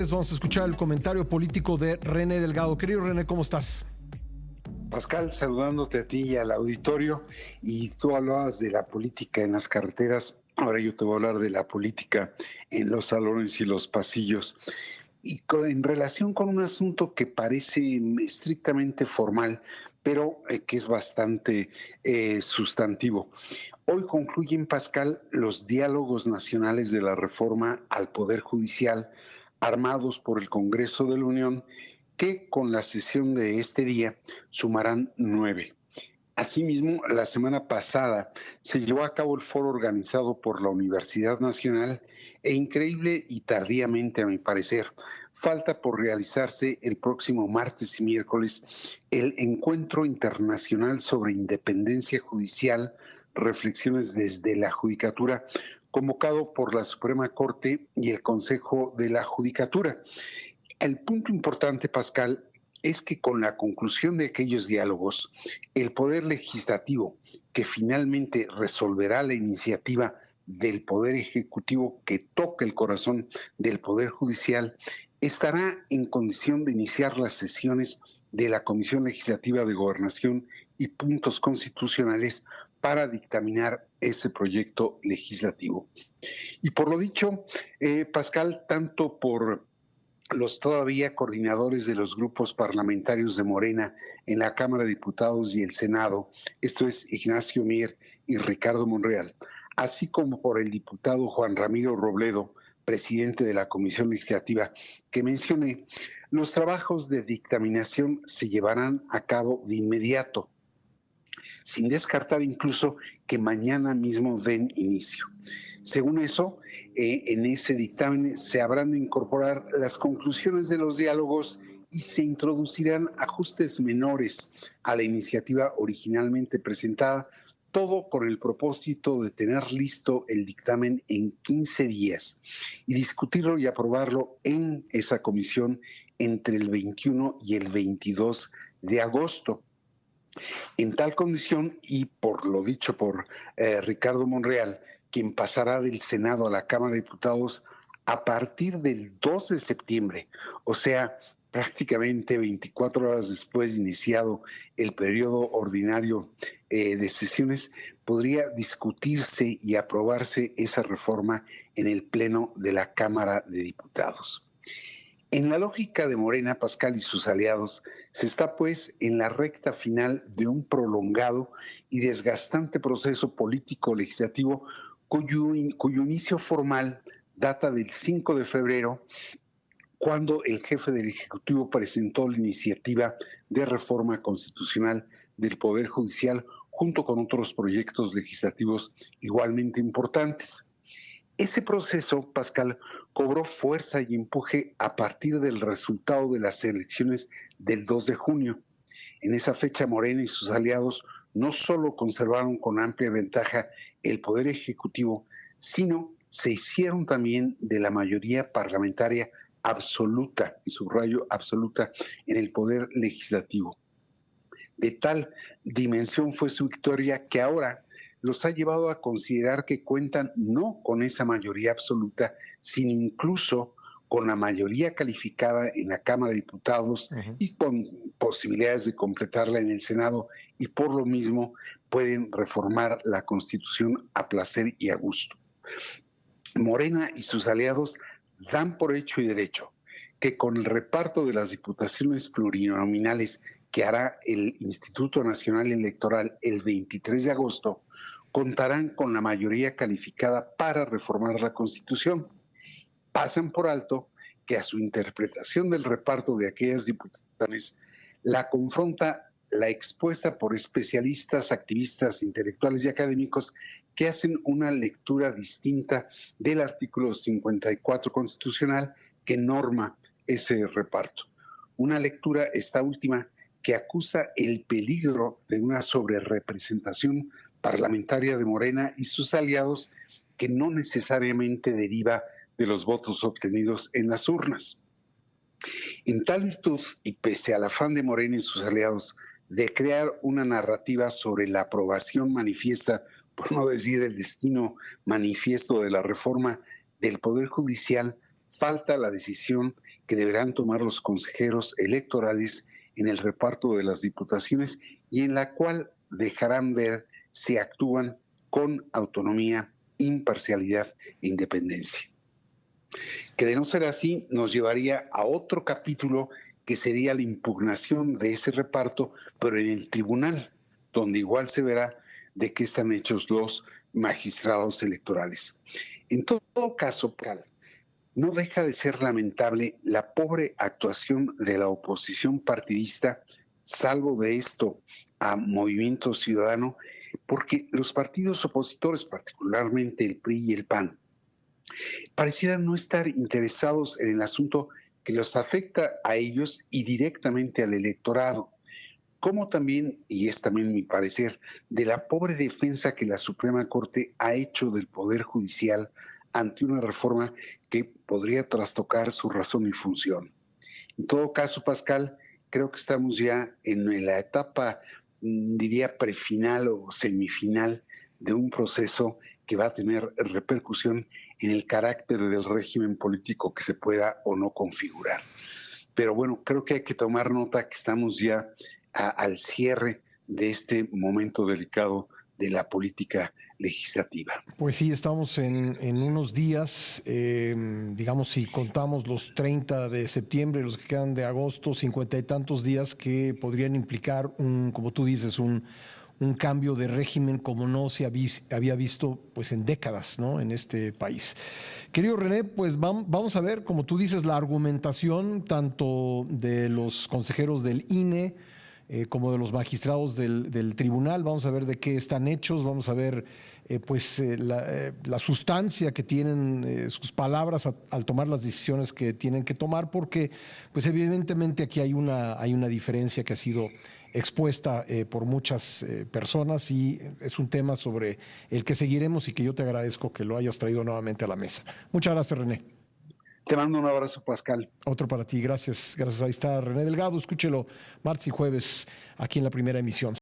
Vamos a escuchar el comentario político de René Delgado. Querido René, ¿cómo estás? Pascal, saludándote a ti y al auditorio, y tú hablabas de la política en las carreteras, ahora yo te voy a hablar de la política en los salones y los pasillos, y en relación con un asunto que parece estrictamente formal, pero que es bastante sustantivo. Hoy concluyen, Pascal, los diálogos nacionales de la reforma al Poder Judicial, armados por el Congreso de la Unión, que con la sesión de este día sumarán 9. Asimismo, la semana pasada se llevó a cabo el foro organizado por la Universidad Nacional e increíble y tardíamente, a mi parecer, falta por realizarse el próximo martes y miércoles el Encuentro Internacional sobre Independencia Judicial, Reflexiones desde la Judicatura, convocado por la Suprema Corte y el Consejo de la Judicatura. El punto importante, Pascal, es que con la conclusión de aquellos diálogos, el Poder Legislativo, que finalmente resolverá la iniciativa del Poder Ejecutivo que toca el corazón del Poder Judicial, estará en condición de iniciar las sesiones de la Comisión Legislativa de Gobernación y Puntos Constitucionales para dictaminar ese proyecto legislativo. Y por lo dicho, Pascal, tanto por los todavía coordinadores de los grupos parlamentarios de Morena en la Cámara de Diputados y el Senado, esto es Ignacio Mier y Ricardo Monreal, así como por el diputado Juan Ramiro Robledo, presidente de la Comisión Legislativa que mencioné, los trabajos de dictaminación se llevarán a cabo de inmediato, sin descartar incluso que mañana mismo den inicio. Según eso, en ese dictamen se habrán de incorporar las conclusiones de los diálogos y se introducirán ajustes menores a la iniciativa originalmente presentada, todo con el propósito de tener listo el dictamen en 15 días y discutirlo y aprobarlo en esa comisión entre el 21 y el 22 de agosto. En tal condición, y por lo dicho por Ricardo Monreal, quien pasará del Senado a la Cámara de Diputados a partir del 2 de septiembre, o sea, prácticamente 24 horas después de iniciado el periodo ordinario de sesiones, podría discutirse y aprobarse esa reforma en el Pleno de la Cámara de Diputados. En la lógica de Morena, Pascal y sus aliados, se está pues en la recta final de un prolongado y desgastante proceso político-legislativo cuyo inicio formal data del 5 de febrero, cuando el jefe del Ejecutivo presentó la iniciativa de reforma constitucional del Poder Judicial junto con otros proyectos legislativos igualmente importantes. Ese proceso, Pascal, cobró fuerza y empuje a partir del resultado de las elecciones del 2 de junio. En esa fecha, Morena y sus aliados no solo conservaron con amplia ventaja el Poder Ejecutivo, sino se hicieron también de la mayoría parlamentaria absoluta, y subrayo absoluta, en el Poder Legislativo. De tal dimensión fue su victoria que ahora los ha llevado a considerar que cuentan no con esa mayoría absoluta, sino incluso con la mayoría calificada en la Cámara de Diputados y con posibilidades de completarla en el Senado, y por lo mismo pueden reformar la Constitución a placer y a gusto. Morena y sus aliados dan por hecho y derecho que con el reparto de las diputaciones plurinominales que hará el Instituto Nacional Electoral el 23 de agosto, contarán con la mayoría calificada para reformar la Constitución. Pasan por alto que a su interpretación del reparto de aquellas diputaciones la confronta la expuesta por especialistas, activistas, intelectuales y académicos que hacen una lectura distinta del artículo 54 constitucional que norma ese reparto. Una lectura, esta última, que acusa el peligro de una sobrerepresentación parlamentaria de Morena y sus aliados que no necesariamente deriva de los votos obtenidos en las urnas. En tal virtud, y pese al afán de Morena y sus aliados de crear una narrativa sobre la aprobación manifiesta, por no decir el destino manifiesto de la reforma del Poder Judicial, falta la decisión que deberán tomar los consejeros electorales en el reparto de las diputaciones y en la cual dejarán ver si actúan con autonomía, imparcialidad e independencia. Que de no ser así, nos llevaría a otro capítulo que sería la impugnación de ese reparto, pero en el tribunal, donde igual se verá de qué están hechos los magistrados electorales. En todo caso, no deja de ser lamentable la pobre actuación de la oposición partidista, salvo de esto a Movimiento Ciudadano, porque los partidos opositores, particularmente el PRI y el PAN, parecieran no estar interesados en el asunto que los afecta a ellos y directamente al electorado, como también, y es también mi parecer, de la pobre defensa que la Suprema Corte ha hecho del Poder Judicial ante una reforma que podría trastocar su razón y función. En todo caso, Pascal, creo que estamos ya en la etapa, diría, prefinal o semifinal de un proceso que va a tener repercusión en el carácter del régimen político que se pueda o no configurar. Pero bueno, creo que hay que tomar nota que estamos ya al cierre de este momento delicado de la política legislativa. Pues sí, estamos en unos días, digamos, si contamos los 30 de septiembre, los que quedan de agosto, 50 y tantos días que podrían implicar como tú dices, un cambio de régimen como no se había visto pues en décadas, ¿no?, en este país. Querido René, pues vamos a ver, como tú dices, la argumentación tanto de los consejeros del INE como de los magistrados del tribunal. Vamos a ver de qué están hechos, vamos a ver la sustancia que tienen sus palabras al tomar las decisiones que tienen que tomar, porque pues evidentemente aquí hay una diferencia que ha sido expuesta por muchas personas y es un tema sobre el que seguiremos y que yo te agradezco que lo hayas traído nuevamente a la mesa. Muchas gracias, René. Te mando un abrazo, Pascal. Otro para ti, gracias. Gracias, ahí está René Delgado, escúchelo martes y jueves aquí en La Primera Emisión.